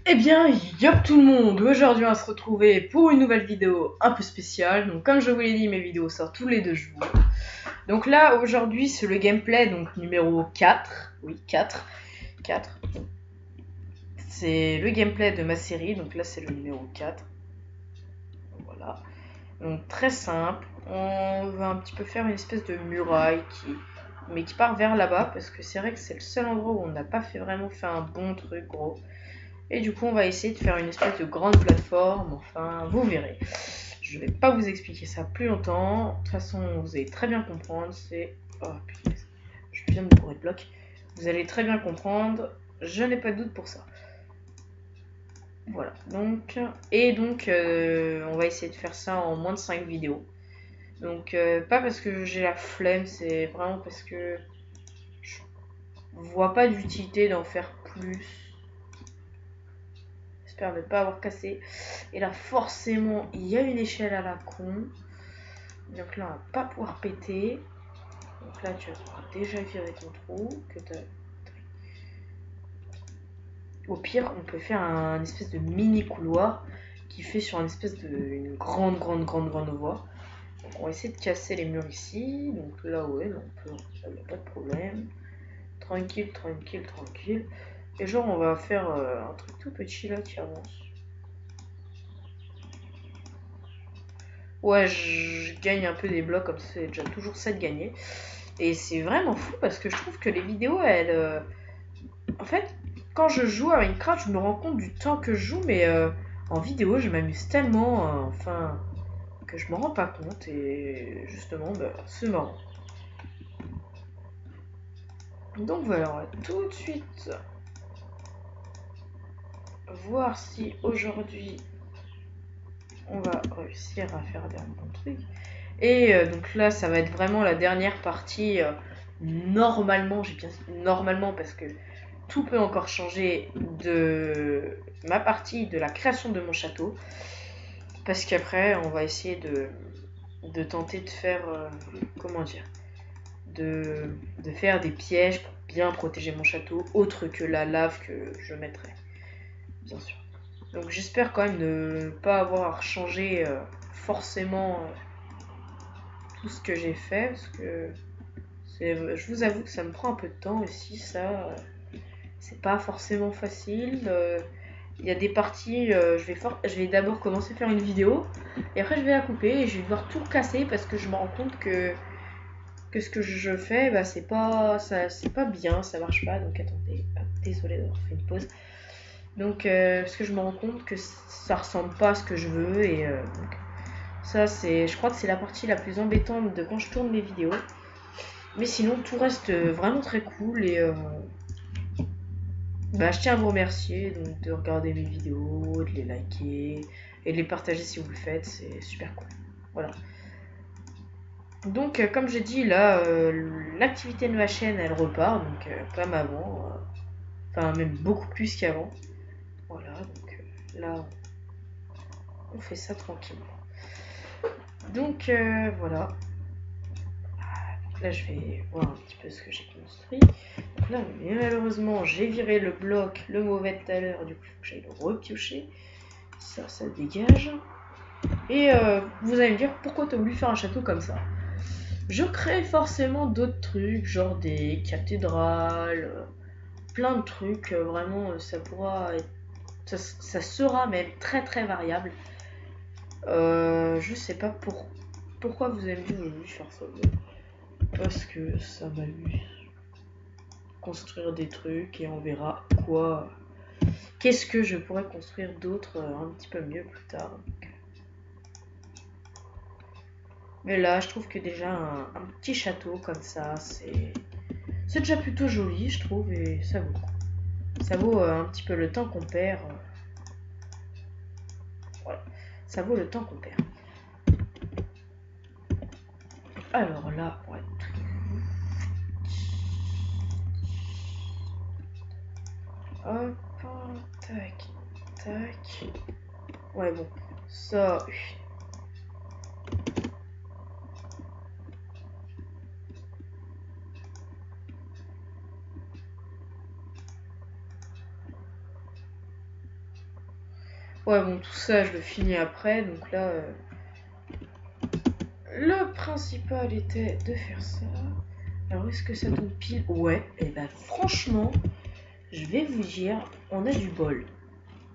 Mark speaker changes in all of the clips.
Speaker 1: Eh bien, yop tout le monde. Aujourd'hui on va se retrouver pour une nouvelle vidéo un peu spéciale. Donc comme je vous l'ai dit, mes vidéos sortent tous les 2 jours. Donc là, aujourd'hui, c'est le gameplay, donc numéro 4. Oui, 4. 4. C'est le gameplay de ma série, donc là c'est le numéro 4. Voilà. Donc très simple. On va un petit peu faire une espèce de muraille mais qui part vers là-bas, parce que c'est vrai que c'est le seul endroit où on n'a pas vraiment fait un bon truc gros. Et du coup, on va essayer de faire une espèce de grande plateforme. Enfin, vous verrez. Je vais pas vous expliquer ça plus longtemps. De toute façon, vous allez très bien comprendre. Oh putain, je viens de me bourrer de bloc. Vous allez très bien comprendre. Je n'ai pas de doute pour ça. Voilà. Donc, on va essayer de faire ça en moins de 5 vidéos. Donc, pas parce que j'ai la flemme, c'est vraiment parce que je vois pas d'utilité d'en faire plus. J'espère ne pas avoir cassé. Et là, forcément, il y a une échelle à la con. Donc là, on va pas pouvoir péter. Donc là, tu vas pouvoir déjà virer ton trou. Au pire, on peut faire un espèce de mini couloir qui fait sur une espèce de une grande voie. Donc on va essayer de casser les murs ici. Donc là, ouais, on peut. Il n'y a pas de problème. Tranquille, tranquille, tranquille. Et genre, on va faire un truc tout petit là qui avance. Ouais, je gagne un peu des blocs comme ça, c'est déjà toujours ça de gagner. Et c'est vraiment fou parce que je trouve que les vidéos, en fait, quand je joue à Minecraft, je me rends compte du temps que je joue, mais en vidéo, je m'amuse tellement, enfin, que je me rends pas compte. Et justement, bah, c'est marrant. Donc voilà, on va tout de suite voir si aujourd'hui on va réussir à faire des bons trucs. Et donc là, ça va être vraiment la dernière partie. Normalement, j'ai bien normalement parce que tout peut encore changer de ma partie de la création de mon château. Parce qu'après, on va essayer de tenter de faire, comment dire, de faire des pièges pour bien protéger mon château, autre que la lave que je mettrai, bien sûr. Donc j'espère quand même ne pas avoir changé forcément tout ce que j'ai fait, parce que je vous avoue que ça me prend un peu de temps aussi, ça. C'est pas forcément facile. Il y a des parties, je vais d'abord commencer à faire une vidéo, et après je vais la couper, et je vais devoir tout casser, parce que je me rends compte que ce que je fais, bah, c'est pas bien, ça marche pas. Donc attendez, désolé d'avoir fait une pause. Donc, parce que je me rends compte que ça ressemble pas à ce que je veux, et donc, ça, je crois que c'est la partie la plus embêtante de quand je tourne mes vidéos. Mais sinon, tout reste vraiment très cool, et bah, je tiens à vous remercier donc, de regarder mes vidéos, de les liker et de les partager si vous le faites, c'est super cool. Voilà. Donc, comme j'ai dit, là, l'activité de ma chaîne, elle repart, donc comme avant, enfin même beaucoup plus qu'avant. Voilà, donc là, on fait ça tranquillement. Donc, voilà. Là, je vais voir un petit peu ce que j'ai construit. Donc là, malheureusement, j'ai viré le bloc, le mauvais tout à l'heure, du coup, il faut que j'aille le repiocher. Ça dégage. Et vous allez me dire, pourquoi t'as voulu faire un château comme ça? Je crée forcément d'autres trucs, genre des cathédrales, plein de trucs, vraiment, ça pourra être, ça sera même très très variable. Je sais pas pourquoi vous avez me dire, j'ai voulu faire ça. Parce que ça m'amuse. Construire des trucs et on verra quoi. Qu'est-ce que je pourrais construire d'autre un petit peu mieux plus tard. Mais là, je trouve que déjà un petit château comme ça, c'est déjà plutôt joli, je trouve, et ça vaut. Ça vaut un petit peu le temps qu'on perd. Voilà. Ça vaut le temps qu'on perd. Alors là, ouais. Hop, tac, tac. Ouais, bon. Ça. Ouais, bon, tout ça, je le finis après. Donc là, le principal était de faire ça. Alors, est-ce que ça tombe pile? Ouais, et ben franchement, je vais vous dire, on a du bol.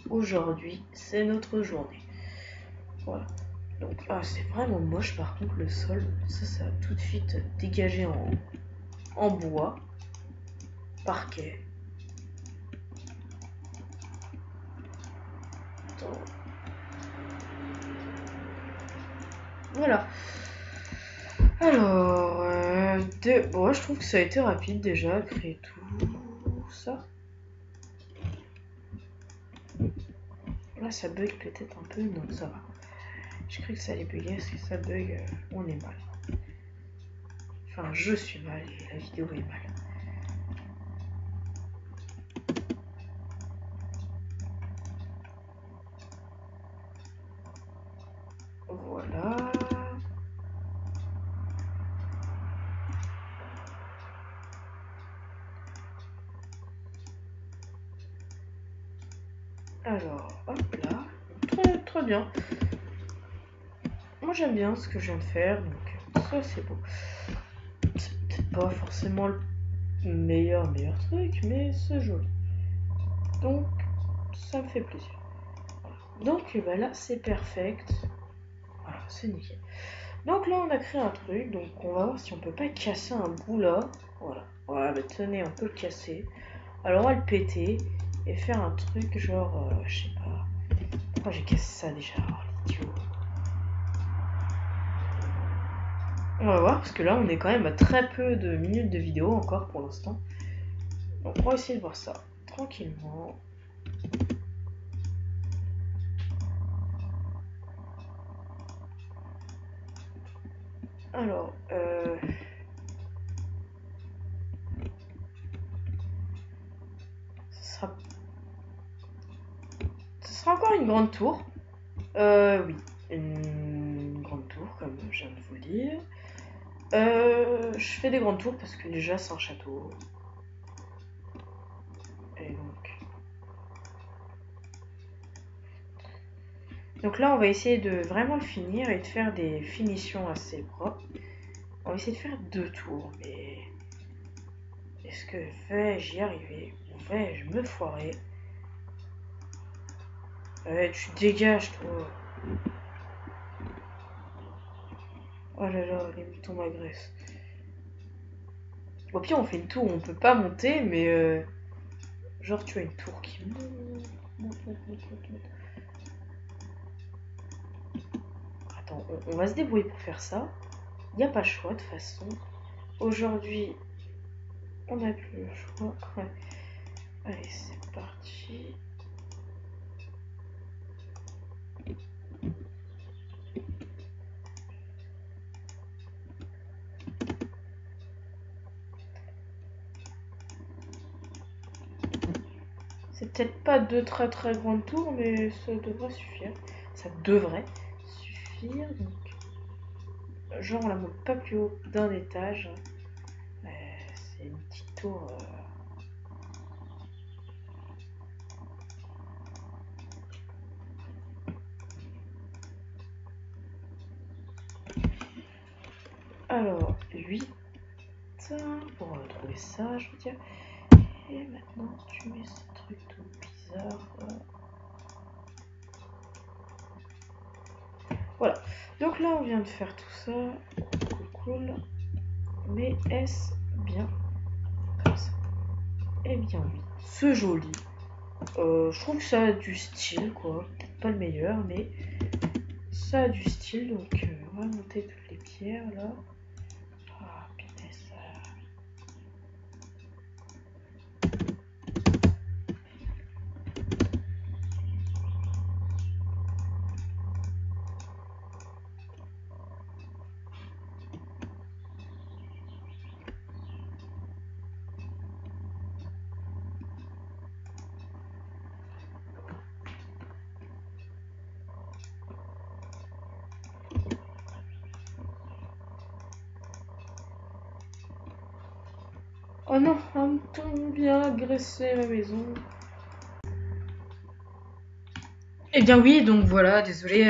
Speaker 1: Aujourd'hui, c'est notre journée. Voilà. Donc, c'est vraiment moche par contre le sol. Ça a tout de suite dégagé en bois. Parquet. Attends. Voilà. Alors, bon, je trouve que ça a été rapide déjà, créer tout ça. Là, ça bug peut-être un peu. Non, ça va. Je cru que ça allait bugger. Si ça bug, on est mal. Enfin, je suis mal et la vidéo est mal. Voilà. Alors, hop là. Très, très bien. Moi, j'aime bien ce que je viens de faire. Donc, ça, c'est beau. C'est peut-être pas forcément le meilleur truc, mais c'est joli. Donc, ça me fait plaisir. Donc, bah là, c'est perfect. Voilà, c'est nickel. Donc là, on a créé un truc. Donc, on va voir si on peut pas casser un bout là. Voilà. Voilà, bah, tenez, on peut le casser. Alors, on va le péter et faire un truc genre, je sais pas. Pourquoi j'ai cassé ça déjà? Oh, l'idiot. On va voir, parce que là, on est quand même à très peu de minutes de vidéo encore pour l'instant. Donc, on va essayer de voir ça tranquillement. Alors, ce sera encore une grande tour. Oui, une grande tour, comme je viens de vous le dire. Je fais des grandes tours parce que déjà, c'est un château. Et donc là, on va essayer de vraiment le finir et de faire des finitions assez propres. On va essayer de faire 2 tours, mais est-ce que vais-je y arriver ou vais-je me foirer? Tu dégages, toi. Oh là là, les moutons m'agressent. Au pire, on fait une tour où on peut pas monter, mais genre, tu as une tour qui monte. Attends, on va se débrouiller pour faire ça. Il n'y a pas le choix de toute façon. Aujourd'hui, on n'a plus le choix. Ouais. Allez, c'est parti. C'est peut-être pas 2 très très grandes tours, mais ça devrait suffire. Ça devrait suffire. Donc, genre, on la monte pas plus haut d'un étage. C'est une petite tour. Alors, 8 pour trouver ça, je veux dire. Et maintenant, tu mets ce truc tout bizarre. Voilà. Donc là, on vient de faire tout ça. Cool. Mais est-ce bien comme ça? Eh bien oui. C'est joli. Je trouve que ça a du style, quoi. Peut-être pas le meilleur, mais ça a du style. Donc, on va monter toutes les pierres, là. Ah, punaise. Oh non, un mouton vient agresser ma maison. Eh bien oui, donc voilà, désolé,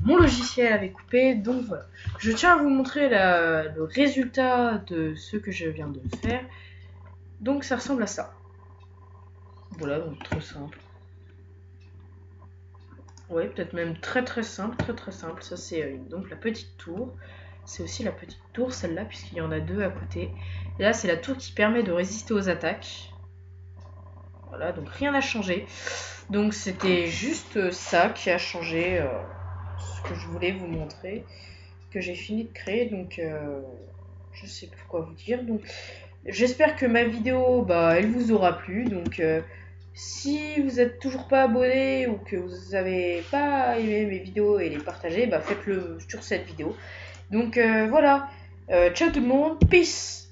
Speaker 1: mon logiciel avait coupé, donc voilà. Je tiens à vous montrer le résultat de ce que je viens de faire. Donc ça ressemble à ça. Voilà, donc très simple. Ouais, peut-être même très très simple, très très simple. Ça c'est donc la petite tour. C'est aussi la petite tour, celle-là, puisqu'il y en a deux à côté. Et là, c'est la tour qui permet de résister aux attaques. Voilà, donc rien n'a changé. Donc c'était juste ça qui a changé, ce que je voulais vous montrer, que j'ai fini de créer. Donc je sais plus quoi vous dire. Donc j'espère que ma vidéo, elle vous aura plu. Donc si vous êtes toujours pas abonné ou que vous avez pas aimé mes vidéos et les partager, faites-le sur cette vidéo. Donc voilà, ciao tout le monde, peace.